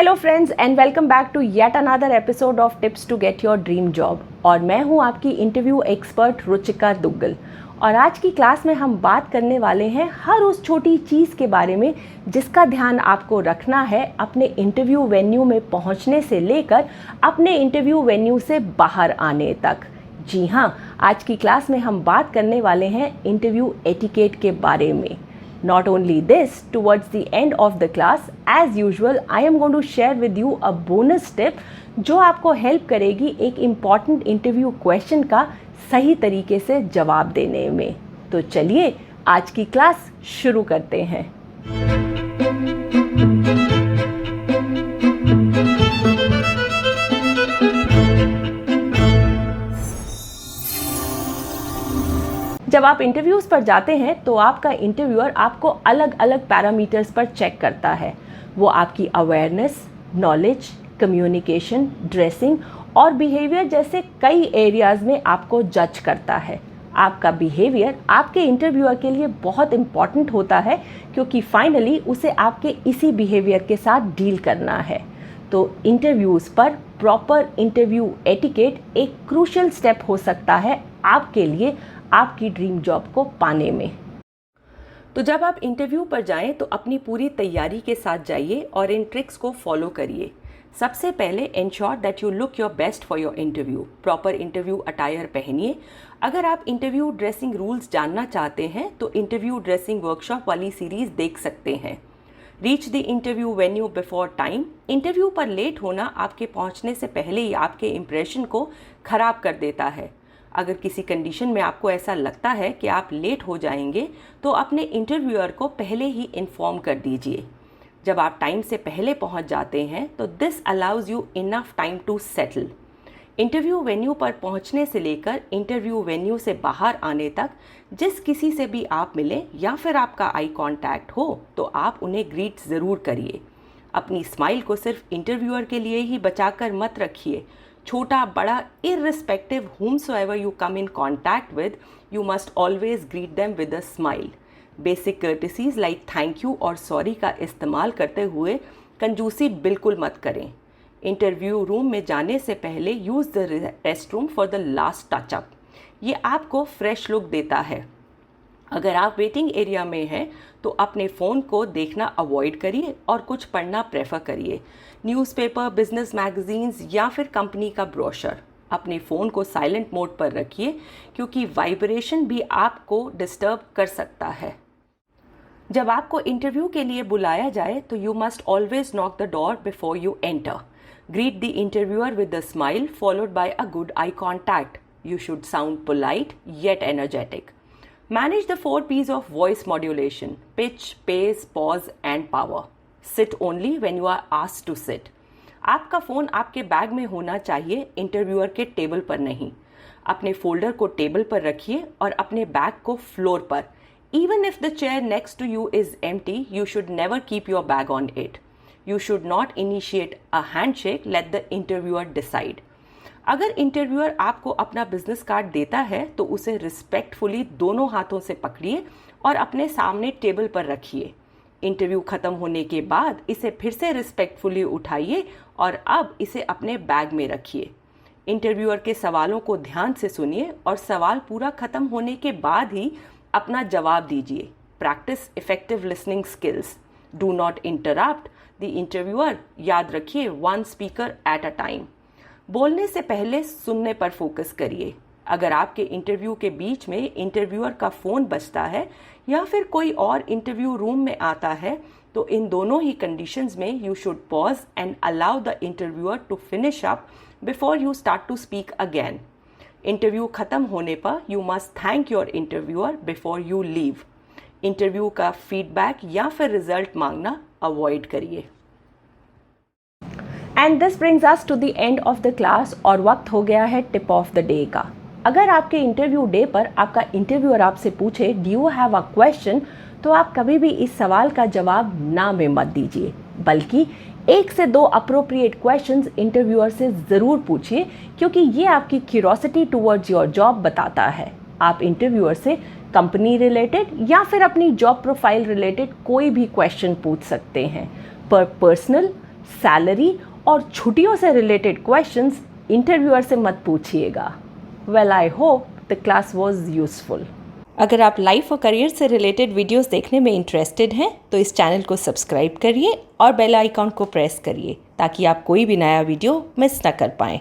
Hello friends and welcome back to yet another episode of tips to get your dream job. और मैं हूं आपकी interview expert Ruchika Duggal. और आज की क्लास में हम बात करने वाले हैं हर उस छोटी चीज़ के बारे में जिसका ध्यान आपको रखना है अपने इंटरव्यू वेन्यू में पहुंचने से लेकर अपने इंटरव्यू वेन्यू से बाहर आने तक। जी हाँ, आज की क्लास में हम बात करने वाले हैं इंटरव्यू एटिकेट के बारे में। Not only this, towards the end of the class, as usual, I am going to share with you a bonus tip जो आपको हेल्प करेगी एक इम्पॉर्टेंट इंटरव्यू क्वेश्चन का सही तरीके से जवाब देने में। तो चलिए आज की क्लास शुरू करते हैं। जब आप इंटरव्यूज़ पर जाते हैं तो आपका इंटरव्यूअर आपको अलग अलग पैरामीटर्स पर चेक करता है। वो आपकी अवेयरनेस, नॉलेज, कम्युनिकेशन, ड्रेसिंग और बिहेवियर जैसे कई एरियाज़ में आपको जज करता है। आपका बिहेवियर आपके इंटरव्यूअर के लिए बहुत इम्पॉर्टेंट होता है क्योंकि फाइनली उसे आपके इसी बिहेवियर के साथ डील करना है। तो इंटरव्यूज़ पर प्रॉपर इंटरव्यू एटिकेट एक क्रूशियल स्टेप हो सकता है आपके लिए आपकी ड्रीम जॉब को पाने में। तो जब आप इंटरव्यू पर जाएं तो अपनी पूरी तैयारी के साथ जाइए और इन ट्रिक्स को फॉलो करिए। सबसे पहले ensure that you look your best for your interview. Proper interview attire पहनिए। अगर आप इंटरव्यू ड्रेसिंग रूल्स जानना चाहते हैं तो इंटरव्यू ड्रेसिंग वर्कशॉप वाली सीरीज देख सकते हैं। Reach the interview venue before time. Interview पर लेट होना आपके पहुंचने से पहले ही आपके इंप्रेशन को खराब कर देता है। अगर किसी कंडीशन में आपको ऐसा लगता है कि आप लेट हो जाएंगे तो अपने इंटरव्यूअर को पहले ही इन्फॉर्म कर दीजिए। जब आप टाइम से पहले पहुंच जाते हैं तो this allows you enough time to settle. Interview venue पर पहुंचने से लेकर इंटरव्यू वेन्यू से बाहर आने तक जिस किसी से भी आप मिलें या फिर आपका आई कांटेक्ट हो तो आप उन्हें ग्रीट ज़रूर करिए। अपनी स्माइल को सिर्फ इंटरव्यूअर के लिए ही बचाकर मत रखिए। छोटा बड़ा irrespective whomsoever you come in contact with, you must always greet them with a smile. Basic courtesies like thank you और sorry का इस्तेमाल करते हुए कंजूसी बिल्कुल मत करें। इंटरव्यू रूम में जाने से पहले use the restroom for the last touch-up. ये आपको फ्रेश लुक देता है। अगर आप वेटिंग एरिया में हैं तो अपने फ़ोन को देखना अवॉइड करिए और कुछ पढ़ना प्रेफर करिए। न्यूज़पेपर, बिजनेस मैगजीन्स या फिर कंपनी का ब्रोशर। अपने फ़ोन को साइलेंट मोड पर रखिए क्योंकि वाइब्रेशन भी आपको डिस्टर्ब कर सकता है। जब आपको इंटरव्यू के लिए बुलाया जाए तो you must always knock the door before you enter. Greet the interviewer with a smile followed by a good eye contact. You should sound polite yet energetic. Manage the 4 P's of voice modulation: pitch, pace, pause and power. Sit only when you are asked to sit. आपका phone आपके bag में होना चाहिए, interviewer के table पर नहीं। अपने folder को टेबल पर रखिए और अपने बैग को फ्लोर पर। Even if the chair next to you is empty, you should never keep your bag on it. You should not initiate a handshake. Let the interviewer decide. अगर interviewer आपको अपना business card देता है तो उसे respectfully दोनों हाथों से पकड़िए और अपने सामने टेबल पर रखिए। इंटरव्यू खत्म होने के बाद इसे फिर से रिस्पेक्टफुली उठाइए और अब इसे अपने बैग में रखिए। इंटरव्यूअर के सवालों को ध्यान से सुनिए और सवाल पूरा खत्म होने के बाद ही अपना जवाब दीजिए। Practice effective listening skills. Do not interrupt the interviewer. याद रखिए, one speaker at a time. बोलने से पहले सुनने पर फोकस करिए। अगर आपके इंटरव्यू के बीच में इंटरव्यूअर का फ़ोन बजता है या फिर कोई और इंटरव्यू रूम में आता है तो इन दोनों ही कंडीशंस में you should pause and allow the interviewer to finish up before you start to speak again. Interview खत्म होने पर you must thank your interviewer before you leave. Interview का फीडबैक या फिर रिजल्ट मांगना अवॉइड करिए। And this brings us to the end of the class और वक्त हो गया है टिप ऑफ द डे का। अगर आपके इंटरव्यू डे पर आपका इंटरव्यूअर आपसे पूछे do you have a question तो आप कभी भी इस सवाल का जवाब ना में मत दीजिए, बल्कि 1 से 2 अप्रोप्रिएट क्वेश्चंस इंटरव्यूअर से ज़रूर पूछिए क्योंकि ये आपकी क्यूरोसिटी टुवर्ड्स योर जॉब बताता है। आप इंटरव्यूअर से कंपनी रिलेटेड या फिर अपनी जॉब प्रोफाइल रिलेटेड कोई भी क्वेश्चन पूछ सकते हैं, पर पर्सनल सैलरी और छुट्टियों से रिलेटेड क्वेश्चंस इंटरव्यूअर से मत पूछिएगा। Well, I hope the class was useful. अगर आप लाइफ और करियर से रिलेटेड वीडियोस देखने में इंटरेस्टेड हैं तो इस चैनल को सब्सक्राइब करिए और बेल आइकॉन को प्रेस करिए ताकि आप कोई भी नया वीडियो मिस ना कर पाएँ।